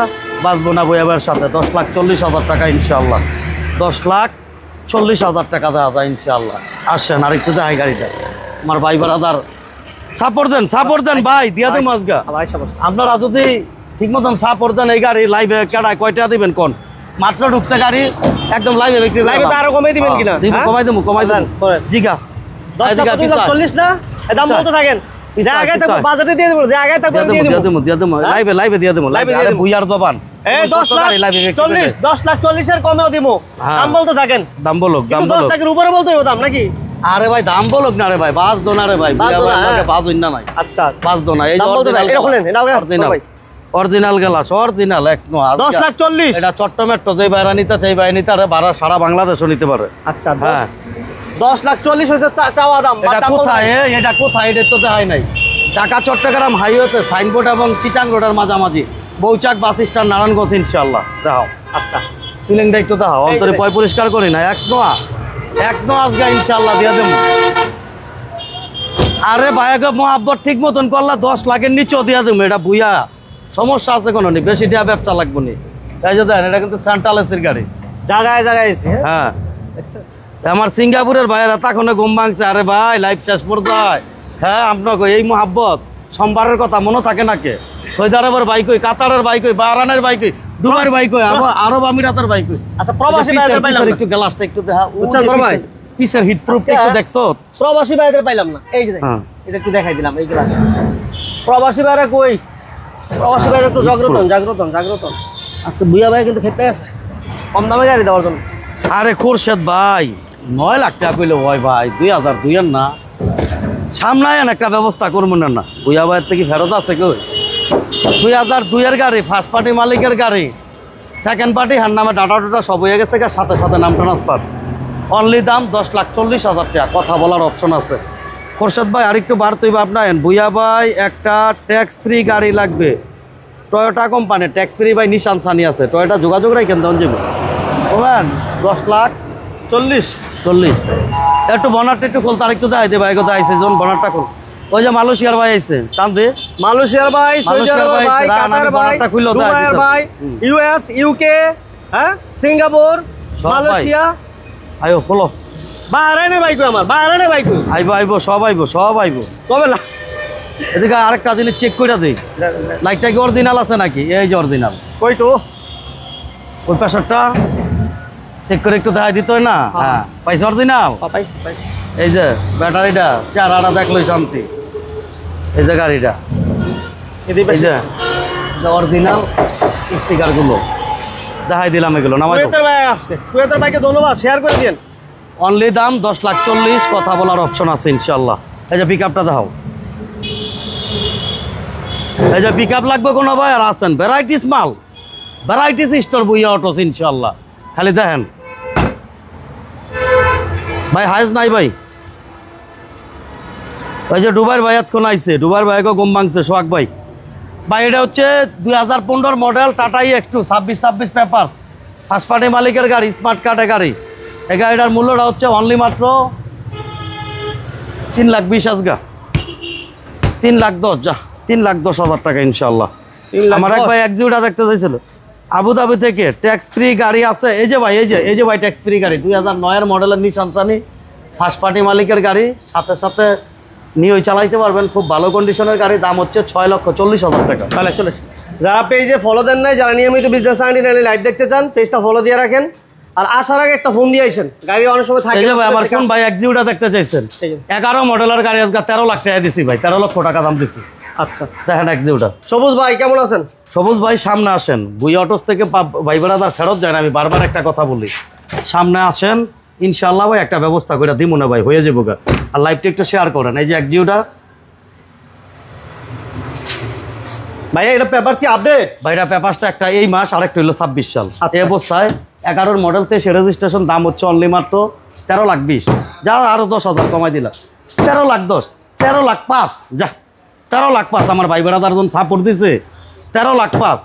বাঁচবো না বইয়াবের সাথে। 10,40,000 টাকা ইনশাল্লাহ, 10,40,000 টাকা দেওয়া যায় ইনশাল্লাহ। আসছেন আরেকটু দেখাই গাড়িটা। আমার ভাই বারাদার সাপোর্ট দেন ভাই, দিয়া দেন মাঝগা। আপনারা যদি ঠিক মতন সাপোর্ট দেন, এই গাড়ি লাইভে কেডায় কয়টা দিবেন কোন? মাত্র ঢুকছে গাড়ি, একদম লাইভে বিক্রি। লাইভে তো আরো কমাই দিবেন কিনা? কমাই দেন জিগা 10,40 না, দাম বলতে থাকেন। লাইভে দিয়ে দেবো, বুইয়ার জবান। 10,40,000 কমেও দিব, দাম বলতে থাকেন। দাম বলুক, 10 লাখের উপরে বলতে হবে দাম নাকি? আরে ভাই দাম বলুক না রে ভাই, বাস দো না রে ভাই, বাস না নাই। আচ্ছা বাস দো না, এই অরিজিনাল গ্লাস, অরিজিনাল এক্সনোয়া 10,40,000। এটা চট্টমেট্রো যে বাইরা নিতে চাই ভাই নিতে পারে, ভাড়া সারা বাংলাদেশও নিতে পারে। আচ্ছা 10,40,000 হয়েছে চাওয়া দাম। এটা কোথায়? এটা তো দেখাই নাই। ঢাকা চট্টগ্রাম হাইওয়েতে সাইনবোর্ড এবং চিটাং রোডের মাঝামাঝি, বৌচাক বাস স্ট্যান্ড, নারায়ণগঞ্জ ইনশাল্লাহ। দেখাও। আচ্ছা সিলিংটা একটু দেখাও, অন্তরে পয় পরিষ্কার করি না। এক্সনোয়া আজকে ইনশাল্লাহ দিয়ে দেবো। আরে ভাইয়াকে মোহাব্বত ঠিক মতন করলা 10 লাখের নিচেও দিয়ে দেবো। এটা বুইয়া সমস্যা আছে কোনো নি, বেশি টাকা ব্যবসা লাগবো নি। তাই যে দেন, এটা কিন্তু সেন্ট্রাল এসির গাড়ি, জায়গায় এসে। হ্যাঁ আমার সিঙ্গাপুরের ভাইয়েরা তখন ঘুম ভাঙছে। আরে ভাই লাইফ শেষ পর্যায়ে। হ্যাঁ আপনাকে এই মোহাব্বত সোমবারের কথা মনে থাকে নাকি? সৌদি আরবের বাইক হই, কাতারের বাইক হই, বাহরানের বাইক হই, দুবাইয়ের বাইক হই, আরব আমিরাতের বাইক হই। আচ্ছা প্রবাসী ভাইদের পাইলাম না, একটু গ্লাসটা একটু দেখা, উচ্চারণ করো ভাই। পিসের হিট প্রুফ একটু দেখছো? প্রবাসী ভাইদের পাইলাম না, এই যে এটা একটু দেখাই দিলাম এই গ্লাস। প্রবাসী ভাইরা কই? প্রবাসী ভাইরা একটু জাগ্রত। আজকে বুইয়া ভাই কিন্তু খেপে আছে কম দামে গাড়ি দেওয়ার জন্য। আরে খোরশেদ ভাই 9 লাখ টাকা কইলে হয় ভাই, 2002 এর না, সামলায়েন একটা ব্যবস্থা করবো না। বুইয়া ভাইয়ের থেকে ফেরত আছে কেউ? 2002 এর গাড়ি, ফার্স্ট পার্টি মালিকের গাড়ি, সেকেন্ড পার্টি হার নামে ডাটা সব হয়ে গেছে, সাথে নাম ট্রান্সফার। অনলি দাম 10,40,000 টাকা, কথা বলার অপশন আছে। খোরশেদ ভাই আরেকটু বাড়তে হইবে আপনার। বুইয়া ভাই একটা ট্যাক্স ফ্রি গাড়ি লাগবে, টয়োটা কোম্পানি ট্যাক্স ফ্রি ভাই, নিশান সানি আছে, টয়োটা যোগাযোগ রাখেন দন যাবে বলেন 10,40,000। একটু বনারটা একটু খোলতে আরেকটু দেখাই দে ভাই, কোথায় আইসে যখন বনারটা খোল। ওই যে মালয়েশিয়ার ভাই আইছে, টান দে। মালয়েশিয়ার ভাই, সৌদি আরবের ভাই, কাতার ভাই, দুবাইয়ের ভাই, ইউএস, ইউকে, হ্যাঁ সিঙ্গাপুর, মালয়েশিয়া। আইও খোলো। বাহরাইনে বাইক আমার, বাহরাইনে বাইক আইবো সব আইবো কবে না। এদিকে আরেকটা জিনিস চেক করে দিই, লাইটটা কি অরিজিনাল আছে নাকি? এই যে অরিজিনাল, কইতো ওই প্রেসারটা চেক করে একটু দেখাই দিত না? হ্যাঁ পাইছে অরিজিনাল। এই যে ব্যাটারিটা চারাটা দেখলোই শান্তি। এই যে গাড়িটা, এই যে অরিজিনাল স্টিকারগুলো দেখাই দিলাম, এগুলো নামাই আসছে। কুয়েতের ভাইকে ধন্যবাদ, শেয়ার করে দিন। অনলি দাম 10,40,000, কথা বলার অপশন আছে ইনশাল্লাহ। এই যে পিক আপটা দেখাও, এই যে পিক আপ লাগবে কোনো ভাই আর আছেন, ভ্যারাইটিস মাল, ভ্যারাইটিস স্টোর বুইয়া অটোস ইনশাল্লাহ। খালি দেখেন ভাই, হাইজ নাই ভাই। ওই যে ডুবাইয়ের ভাই এতক্ষণ আইছে, ডুবাইয়ের ভাইকে ঘুম ভাঙছে সোহাগ ভাই। ভাই এটা হচ্ছে 2015 model tata EX2, 26 paper, first party মালিকের গাড়ি, স্মার্ট কার্ডের গাড়ি। এই গাড়িটার মূল্যটা হচ্ছে অনলি মাত্র 3,20,000, 3,10,000 যা 3,10,000 টাকা ইনশাল্লাহ। আমার এক ভাই এক্সিউটা দেখতে চাইছিল আবুধাবি থেকে, ট্যাক্স ফ্রি গাড়ি আছে। এই যে ভাই ট্যাক্স ফ্রি গাড়ি 2009 মডেলের নিশান সানি, ফার্স্ট পার্টি মালিকের গাড়ি, সাথে সাথে নিয়ে চালাইতে পারবেন। খুব ভালো কন্ডিশনের গাড়ি, দাম হচ্ছে 6,40,000 টাকা। তাহলে চলে যারা পেজে ফলো দেন নাই, যারা নিয়মিত বিজনেস লাইভ দেখতে চান, পেজটা ফলো দিয়ে রাখেন। আর আসার আগে একটা ফোন দিয়ে আইসেন, গাড়ি অনেক সময় থাকে। ভাই আমার কোন ভাই এক্সিউটা দেখতে চাইছেন, 11 মডেলের গাড়ি আজকে 13 লাখ টাকা দিছি ভাই, 13 লক্ষ টাকা দাম দিছি। আচ্ছা দেখেন এক্সিউটা। সবুজ ভাই কেমন আছেন? সবুজ ভাই সামনে আসেন, বুই অটোস থেকে ভাই বেড়াদার ফেরত যায় না, আমি বারবার একটা কথা বলি, সামনে আসেন ইনশাল্লাহ ভাই একটা ব্যবস্থা করে দিব না ভাই, হয়ে যাবো। আর লাইভটা একটু শেয়ার করেন। এই যে এক্সিউটা ভাইয়া, এটা পেপার কি আপডেট? ভাইরা পেপারসটা একটা এই মাস, আরেকটা হলো 26 সাল। এই অবস্থায় 11 মডেল 23 রেজিস্ট্রেশন, দাম হচ্ছে অনলি মাত্র 13,20,000। যা আরো 10,000 কমাই দিলাম, 13,10,000, 13,05,000, যা 13,05,000। আমার ভাই বেড়াদার জন সাপোর্ট দিছে, 13,05,000,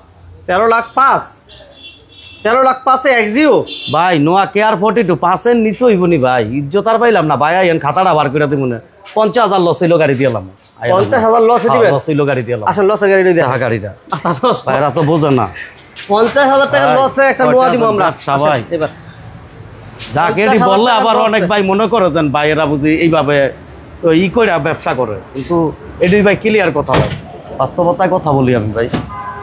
13,05,000 এক্সিও ভাই। নোয়া কেয়ার 42 5-এর নিচে হইবনি ভাই, ইজ্জত আর পাইলাম না ভাই। আইন খাতাটা বার করে দিব না, 50,000 লস হইলো গাড়ি দিলাম। 50,000 লস দিবেন? লস হইলো গাড়ি দিলাম। আসলে লসের গাড়ি দিয়ে দেখা গাড়িটা ভাইরা তো বোঝে না। 50,000 টাকা লসে একটা নোয়া দিব আমরা সবাই। এবার যাকে বললে আবার অনেক ভাই মনে করে দেন ভাইয়েরা বুঝি এইভাবে ই করে ব্যবসা করে, কিন্তু এটাই ভাই ক্লিয়ার কথা ভাই, বাস্তবতায় কথা বলি আমি ভাই।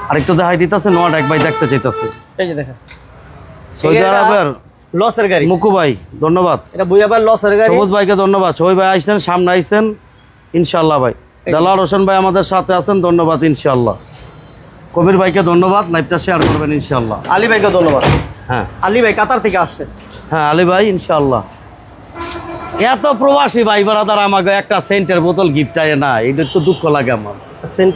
আরেকটু দেখাই দিতেছে নোয়াটা, এক ভাই দেখতে চাইতেছে। এই যে দেখেন সৌদি আরবের লসের গাড়ি। মুকু ভাই ধন্যবাদ, এটা বুইয়া ভাই লসের গাড়ি। সবুজ ভাইকে ধন্যবাদ, সবাই ভাই আইসেন, সামনে আইসেন ইনশাল্লাহ ভাই। দেলাওয়ার হোসেন ভাই আমাদের সাথে আছেন, ধন্যবাদ ইনশাল্লাহ। কবির ভাইকে ধন্যবাদ, লাইভটা শেয়ার করবেন ইনশাল্লাহ। আলী ভাইকে ধন্যবাদ। হ্যাঁ আলী ভাই কাতার থেকে আসছে। হ্যাঁ আলী ভাই ইনশাল্লাহ। এত প্রবাসী ভাই বারাদার আমাকে একটা সেন্টের বোতল গিফট আয় না, এটা তো দুঃখ লাগে আমার।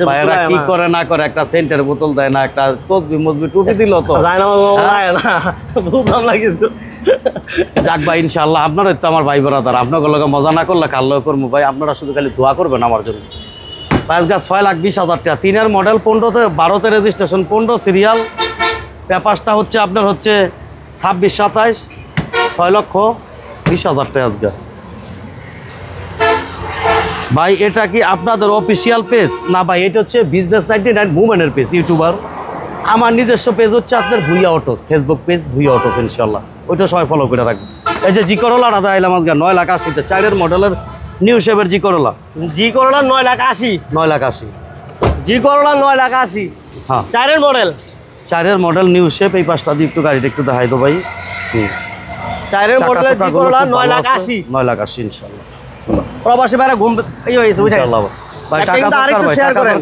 ভাইয়েরা কি করে না করে একটা সেন্টের বোতল দেয় না, একটা তসবি মসবি টুপি দিল তো বুঝলাম লাগিয়েছে। যাক ভাই ইনশাল্লাহ, আপনারা তো আমার ভাই বারাদার, আপনাকে লগে মজা না করলে কাল করবো ভাই। আপনারা শুধু খালি দোয়া করবেন আমার জন্য। পাঁচগা 6,20,000 টাকা, 3-এর মডেল, 15-তে 12-তে রেজিস্ট্রেশন, 15 সিরিয়াল। পেপারসটা হচ্ছে আপনার হচ্ছে 26-27, 6,20,000 টাকা আজকে ভাই। এটা কি আপনাদের অফিসিয়াল পেজ না ভাই? এটা হচ্ছে বিজনেস 99 মুভমেন্টের পেজ, ইউটিউবার। আমার নিজস্ব পেজ হচ্ছে আপনার Bhuiya Autos, Facebook page Bhuiya Autos ইনশাল্লাহ, ওইটা সবাই ফলো করে রাখবেন। এই যে জি করোলাটা দেখাইলাম আজকে 9,80,000, 4-এর মডেলের নিউ শেপের জি করোলা। 9,80,000, 9,80,000 জি করোলা 9,80,000। হ্যাঁ 4-এর মডেল, 4-এর মডেল নিউ শেপ। এই পাশটা দিয়ে একটু গাড়িটা একটু দেখাই দো ভাই। 4-এর মডেল জি করোলা 9,80,000, 9,80,000 ইনশাল্লাহ। প্রবাসী ভাইরা ঘুম হয়েছে ইনশাল্লাহ ভাই। টাকা আরেকটু শেয়ার করেন।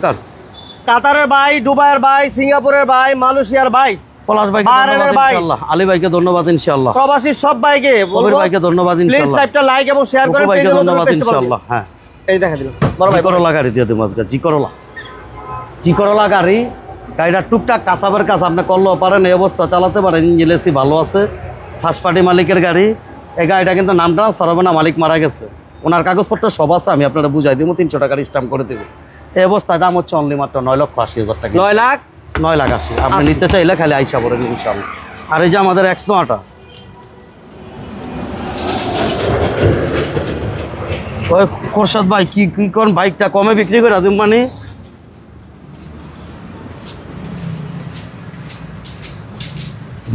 কাতারের ভাই, দুবাইয়ের ভাই, সিঙ্গাপুরের ভাই, মালয়েশিয়ার ভাই, পলাশ ভাইকে ধন্যবাদ ইনশাআল্লাহ, আলী ভাইকে ধন্যবাদ ইনশাআল্লাহ, প্রবাসী সব ভাইকে বলবো ভাইকে ধন্যবাদ প্লিজ ইনশাআল্লাহ। লাইভটা লাইক এবং শেয়ার করেন, ভাইকে ধন্যবাদ ইনশাআল্লাহ। হ্যাঁ এই দেখা দিলাম বড় ভাই করলা গাড়ি দিয়ে দেবো আজকে, জি করলা গাড়ি। গাড়িটা টুকটাক কাঁচাবের কাজ আপনি করলেও পারেন, এই অবস্থা চালাতে পারেন, ইঞ্জিন এসি ভালো আছে, ফার্স্ট পার্টি মালিকের গাড়ি। এই গাড়িটা কিন্তু নাম ট্রান্সফার হবে না, মালিক মারা গেছে, ওনার কাগজপত্র সব আছে, আমি আপনারা বুঝাই দিব, 300 টাকার স্ট্যাম্প করে দেবো। এই অবস্থায় দাম হচ্ছে অনলি মাত্র 9,80,000 টাকা। 9,80,000 আপনি নিতে চাইলে খালি আইসা পড়েন ইনশাআল্লাহ। আর এই যে আমাদের X9টা, ওই খোরশাদ ভাই কি কোন বাইকটা কমে বিক্রি করে দিন মানে?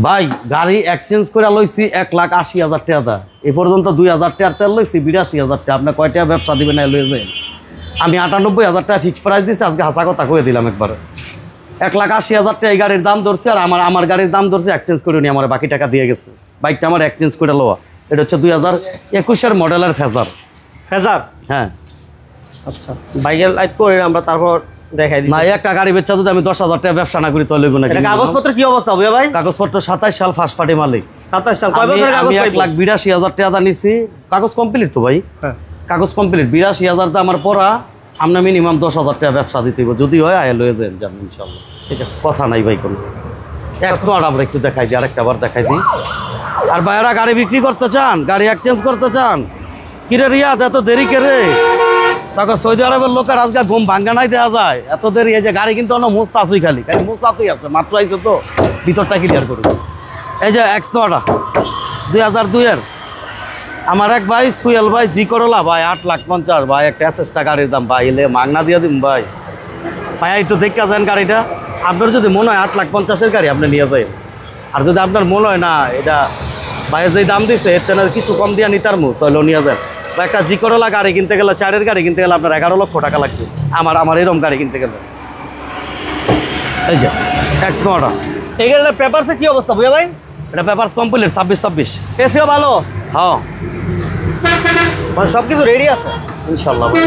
ভাই গাড়ি এক্সচেঞ্জ করে লইছি 1,80,000 টাকা, এ পর্যন্ত 2,000 টাকার তেল লইছি, 82,000 টাকা। আপনার কয় টাকা ব্যবসা দিবেন না লয়ে যাবেন? আমি 98,000 টাকা ফিক্সড প্রাইস দিচ্ছি, আজকে হাসা কথা কয়ে দিলাম একবার। 1,80,000 টাকা এই গাড়ির দাম ধরছে, আর আমার গাড়ির দাম ধরছে এক্সচেঞ্জ করে নিয়ে আমার বাকি টাকা দিয়ে গেছে। বাইকটা আমার এক্সচেঞ্জ করে লওয়া। এটা হচ্ছে 2021-এর মডেলের ফেজার। হ্যাঁ আচ্ছা, বাইকের লাইভ করে আমরা তারপর দেখাই দিই। না একটা গাড়ি বেচা যদি আমি 10,000 টাকা ব্যবসা না করি তাহলে না। কাগজপত্র কি অবস্থা হবে ভাই? কাগজপত্র 27 সাল ফার্স্ট পার্টি মালিক। 27 সাল, কয় বছরের কাগজ? 1,82,000 টাকা নিছি, কাগজ কমপ্লিট তো ভাই। হ্যাঁ কাগজ কমপ্লিট, 82,000 টা আমার পড়া, আমরা মিনিমাম 10,000 টাকা ব্যবসা দিতে হবে, যদি হয় আয় লয়ে যান যান ইনশাআল্লাহ। ঠিক আছে, কথা নাই ভাই কোনো। X9 আমরা একটু দেখাই দিই, আরেকটা বার দেখাই দিই। আর ভাইয়েরা গাড়ি বিক্রি করতে চান, গাড়ি এক্সচেঞ্জ করতে চান, কিরে রিয়াদ এত দেরি কে রে? তখন সৌদি আরবের লোকের আজকে ঘুম ভাঙ্গা নাই দেওয়া যায়, এত দেরি। এই যে গাড়ি কিন্তু অন্য মুস্ত আসুই, খালি মুস্তাতুই আছে, মাত্র আইছে তো, ভিতরটা ক্লিয়ার করুন। এই যে X9টা 2002-এর, আমার এক ভাই সুয়েল ভাই জি করলা ভাই 8,50,000 ভাই, একটা অ্যাসেসটা গাড়ির দাম ভাই, এলে মাগনা দিয়ে দিন ভাই। ভাইয়া একটু দেখতে যান গাড়িটা, আপনার যদি মনে হয় 8,50,000 গাড়ি আপনি নিয়ে যাবেন, আর যদি আপনার মনে হয় না এটা ভাইয়া যেই দাম দিচ্ছে এর থেকে কিছু কম দিয়ে নিতার মু তাহলে নিয়ে যান। বা একটা জি করলা গাড়ি কিনতে গেলে, 4-এর গাড়ি কিনতে গেলে আপনার 11 লক্ষ টাকা লাগছে, আমার এরকম গাড়ি কিনতে গেলে। এই যে X-Noah, এই গাড়িটার পেপারসে কি অবস্থা ভুয়া ভাই? এটা পেপার কমপ্লিট 26। এসিও ভালো, হ্যাঁ মানে সব কিছু রেডি আছে ইনশাল্লাহ ভাই।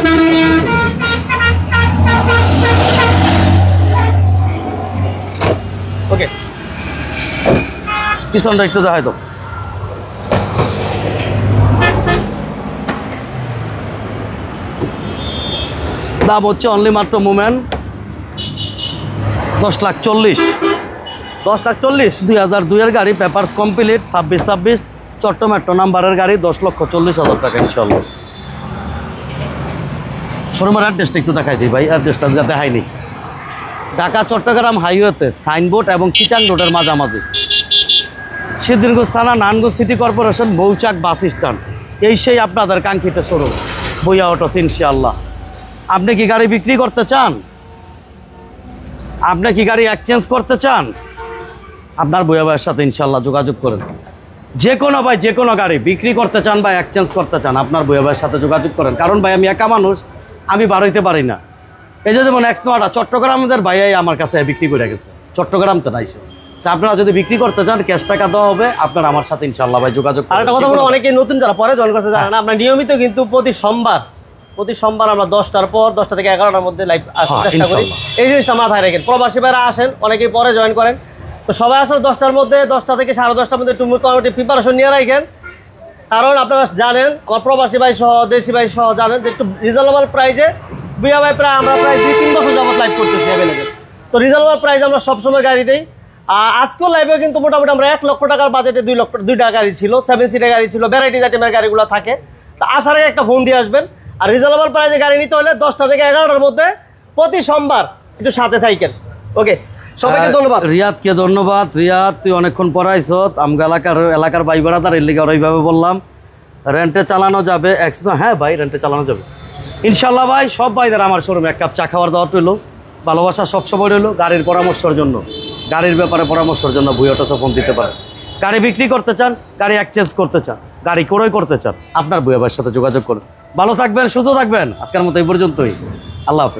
ওকে। পিছনটা একটু দেখাই তো। দাম হচ্ছে অনলি মাত্র মোমেন্ট 10,40,000। 10,40,000 2002-এর গাড়ি, পেপার কমপ্লিট 26 চট্টগ্রাম মেট্রো নাম্বারের গাড়ি, 10,40,000 টাকা ইনশাল্লাহ। শোরুমের অ্যাড্রেসটা একটু দেখাই দিই ভাই, অ্যাড্রেসটা যা দেখাইনি। ঢাকা চট্টগ্রাম হাইওয়েতে সাইনবোর্ড এবং চিটাং রোডের মাঝামাঝি, সিদ্ধিরগঞ্জ থানা, নারায়ণগঞ্জ সিটি কর্পোরেশন, মৌচাক বাস স্ট্যান্ড, এই সেই আপনাদের কাঙ্ক্ষিত শোরুম ভুইয়া অটোস ইনশাআল্লাহ। আপনি কি গাড়ি বিক্রি করতে চান? আপনি কি গাড়ি এক্সচেঞ্জ করতে চান? আপনার ভুইয়া ভাইয়ের সাথে ইনশাআল্লাহ যোগাযোগ করেন। যে কোনো ভাই যে কোনো গাড়ি বিক্রি করতে চান বা এক্সচেঞ্জ করতে চান, আপনার ভুইয়া ভাইয়ের সাথে যোগাযোগ করেন। কারণ ভাই আমি একা মানুষ, আমি বাড়াইতে পারি না। এই যে যেমন X-Noah চট্টগ্রামদের ভাইয়াই আমার কাছে বিক্রি করে গেছে, চট্টগ্রাম তো নাইছে। আপনারা যদি বিক্রি করতে চান ক্যাশ টাকা দেওয়া হবে, আপনার আমার সাথে ইনশাআল্লাহ ভাই যোগাযোগ। আর একটা কথা বলো, অনেকে নতুন যারা পরে জয়েন করতে জানে না, আমরা নিয়মিত কিন্তু প্রতি সোমবার আমরা 10টার পর 10টা থেকে 11টার মধ্যে লাইভ আসার চেষ্টা করি। এই জিনিসটা মাথায় রাখেন। প্রবাসী ভাইরা আসেন, অনেকেই পরে জয়েন করেন, তো সবাই আসলে 10টার মধ্যে, 10টা থেকে 10:30টার মধ্যে একটু মোটামুটি প্রিপারেশন নিয়ে রাখেন। কারণ আপনারা জানেন, আমার প্রবাসী ভাই সহ দেশি ভাই সহ জানেন যে একটু রিজনেবল প্রাইসে ভুইয়া ভাই আমরা প্রায় 2-3 বছর যাবত লাইভ করতেছি অ্যাভেলেবেল। তো রিজনেবল প্রাইসে আমরা সবসময় গাড়ি দিই। আজকেও লাইভে কিন্তু মোটামুটি আমরা 1 লক্ষ টাকার বাজেটে 2টা গাড়ি ছিল, 7 সিটের গাড়ি ছিল, ভ্যারাইটিস আইটেমের গাড়িগুলো থাকে। তো আসার আগে একটা ফোন দিয়ে আসবেন। আর রিজনেবল প্রাইসে গাড়ি নিতে হলে 10টা থেকে 11টার মধ্যে প্রতি সোমবার একটু সাথে থাকেন। ওকে, সবাইকে ধন্যবাদ। রিয়াদকে ধন্যবাদ। রিয়াদ, তুই অনেকক্ষণ পড়াইছ। আমগা এলাকার ভাই বেড়াদার, এর লিগে ওইভাবে বললাম রেন্টে চালানো যাবে। হ্যাঁ ভাই, রেন্টে চালানো যাবে ইনশাল্লাহ ভাই। সব ভাইদের আমার শোরুমে 1 কাপ চা খাওয়ার দাওয়াত রইল, ভালোবাসা সবসময় রইল। গাড়ির পরামর্শের জন্য, গাড়ির ব্যাপারে পরামর্শের জন্য ভুইয়া অটোসে ফোন দিতে পারেন। গাড়ি বিক্রি করতে চান, গাড়ি এক্সচেঞ্জ করতে চান, গাড়ি ক্রয় করতে চান, আপনার ভুইয়া ভাইয়ের সাথে যোগাযোগ করুন। ভালো থাকবেন, সুস্থ থাকবেন। আজকের মতো এই পর্যন্তই। আল্লাহ হাফেজ।